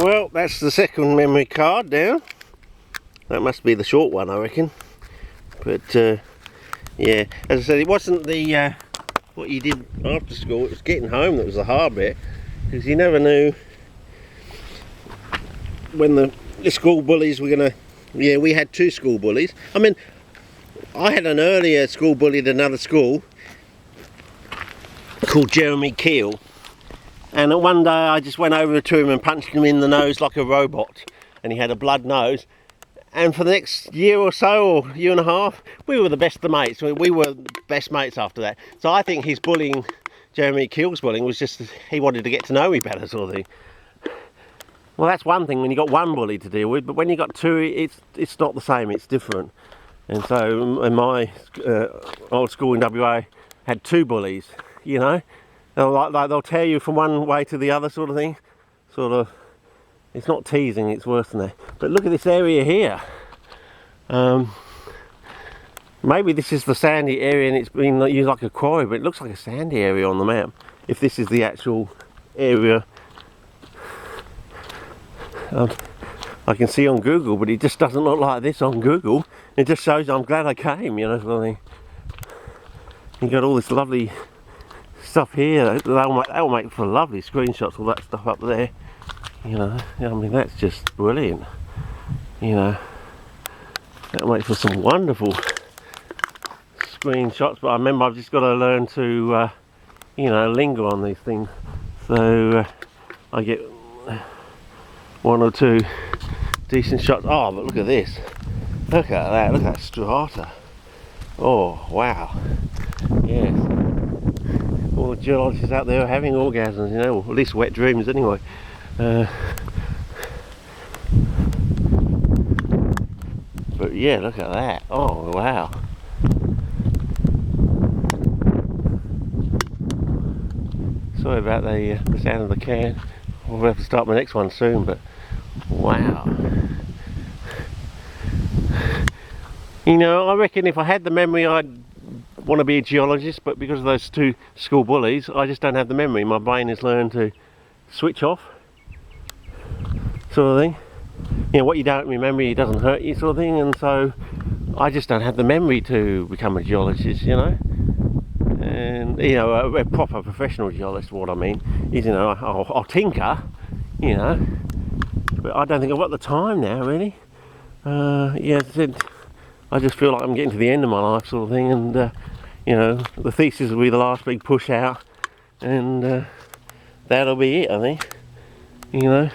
Well, that's the second memory card down. That must be the short one, I reckon. But yeah, as I said, it wasn't the what you did after school. It was getting home that was the hard bit, because you never knew when the school bullies were gonna. Yeah, we had two school bullies. I mean, I had an earlier school bully at another school called Jeremy Keel, and one day I just went over to him and punched him in the nose like a robot, and he had a blood nose. And for the next year or so, or year and a half, we were the best of mates. We were best mates after that. So I think his bullying, Jeremy Keel's bullying, was just he wanted to get to know me better, sort of thing. Well, that's one thing when you got one bully to deal with, but when you got two, it's not the same. It's different. And so, in my old school in WA, had two bullies. You know, they'll tear you from one way to the other, sort of thing. Sort of. It's not teasing, it's worse than that. But look at this area here. Maybe this is the sandy area and it's been used like a quarry, but it looks like a sandy area on the map. If this is the actual area I can see on Google, but it just doesn't look like this on Google. It just shows I'm glad I came, you know, sort of thing. You got all this lovely stuff here. That'll make for lovely screenshots, all that stuff up there. You know, I mean, that's just brilliant. You know, that'll make for some wonderful screenshots. But I remember I've just got to learn to, you know, linger on these things. So I get one or two decent shots. Oh, but look at this. Look at that. Look at that strata. Oh, wow. Yes. All the geologists out there are having orgasms, you know, or at least wet dreams anyway. But yeah, look at that. Oh wow. Sorry about the sound of the can. I'll have to start my next one soon, but wow. You know, I reckon if I had the memory I'd want to be a geologist, but because of those two school bullies I just don't have the memory. My brain has learned to switch off, sort of thing. You know, what you don't remember, it doesn't hurt you, sort of thing. And so I just don't have the memory to become a geologist, you know. And you know, a proper professional geologist, what I mean is, you know, I'll tinker, you know, but I don't think I've got the time now, really. Yeah, I just feel like I'm getting to the end of my life, sort of thing. And you know, the thesis will be the last big push out, and that'll be it, I think. You know,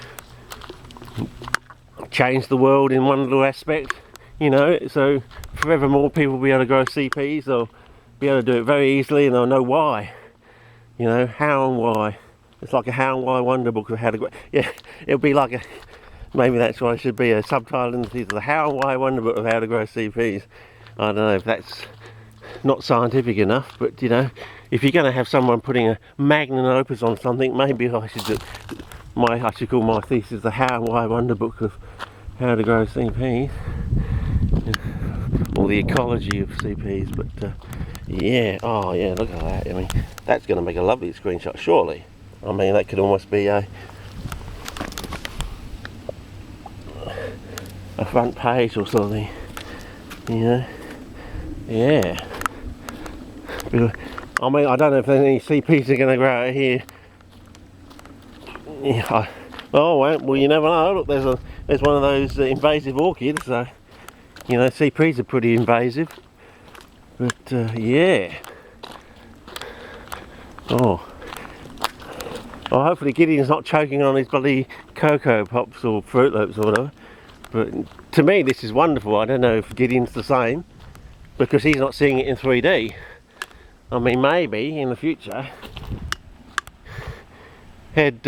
change the world in one little aspect, you know, so forever more people will be able to grow CPs. They'll be able to do it very easily, and they'll know why, you know, how and why. It's like a how and why wonder book of how to grow. Yeah, it'll be like a, maybe that's what it should be, a subtitle in the thesis, the how and why wonder book of how to grow CPs. I don't know if that's not scientific enough, but you know, if you're going to have someone putting a magnum opus on something, maybe I should do I should call my thesis the how and why wonder book of how to grow CPs, or the ecology of CPs. But yeah, oh yeah, look at that. I mean, that's going to make a lovely screenshot, surely. I mean, that could almost be a front page or something, you know. Yeah, I mean, I don't know if any CPs are going to grow out here. Yeah, oh well, you never know. Look, there's one of those invasive orchids. So you know, CPs are pretty invasive. But yeah. Oh. Well, hopefully Gideon's not choking on his bloody Cocoa Pops or Fruit Loops or whatever. But to me, this is wonderful. I don't know if Gideon's the same, because he's not seeing it in 3D. I mean, maybe in the future, had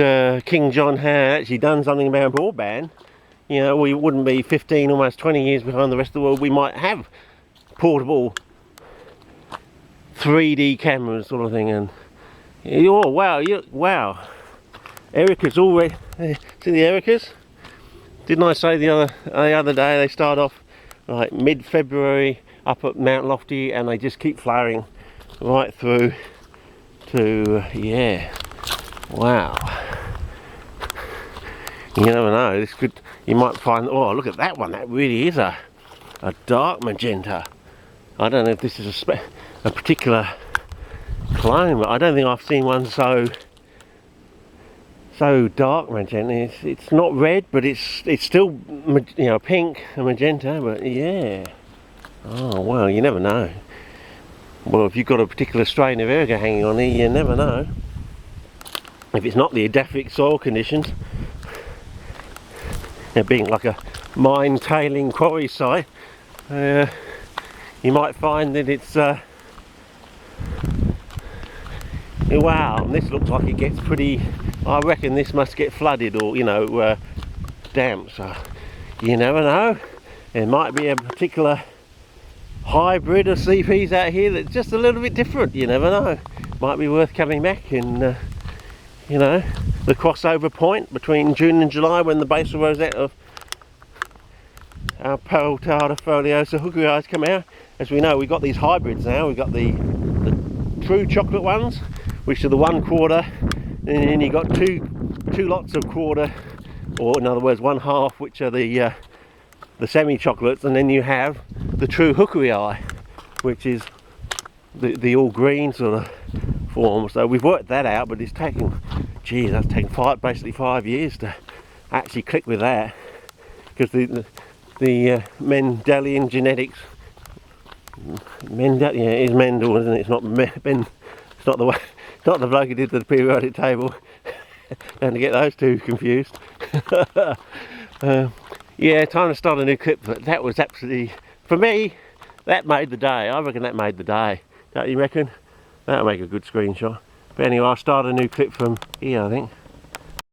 King John had actually done something about broadband, you know, we wouldn't be 15, almost 20 years behind the rest of the world. We might have portable 3D cameras, sort of thing. And oh wow, wow, Ericas already. See the Ericas? Didn't I say the other day they start off like mid-February up at Mount Lofty, and they just keep flowering right through to, yeah, wow. You never know. This could, you might find. Oh, look at that one. That really is a dark magenta. I don't know if this is a particular clone, but I don't think I've seen one so dark magenta. It's not red, but it's still, you know, pink and magenta. But yeah. Oh well, you never know. Well, if you've got a particular strain of Erga hanging on here, you never know. If it's not the edaphic soil conditions, it being like a mine tailing quarry site, you might find that it's wow, and this looks like it gets pretty. I reckon this must get flooded or, you know, damp. So you never know. There might be a particular hybrid of CPs out here that's just a little bit different. You never know. Might be worth coming back and you know, the crossover point between June and July when the basal rosette of our Peraltada foliosa hookerii come out. As we know, we've got these hybrids now. We've got the true chocolate ones, which are the 1/4, and then you've got two lots of 1/4, or in other words 1/2, which are the semi-chocolates, and then you have the true hookerii, which is the all green sort of form. So we've worked that out, but it's taken, geez, that's taken basically 5 years to actually click with that, because the Mendelian genetics, yeah, it is Mendel, isn't it? It's not it's not the way, it's not the bloke who did the periodic table. Don't to get those two confused. Yeah, time to start a new clip, but that was absolutely, for me, that made the day. I reckon that made the day. Don't you reckon? That'll make a good screenshot. But anyway, I'll start a new clip from here, I think.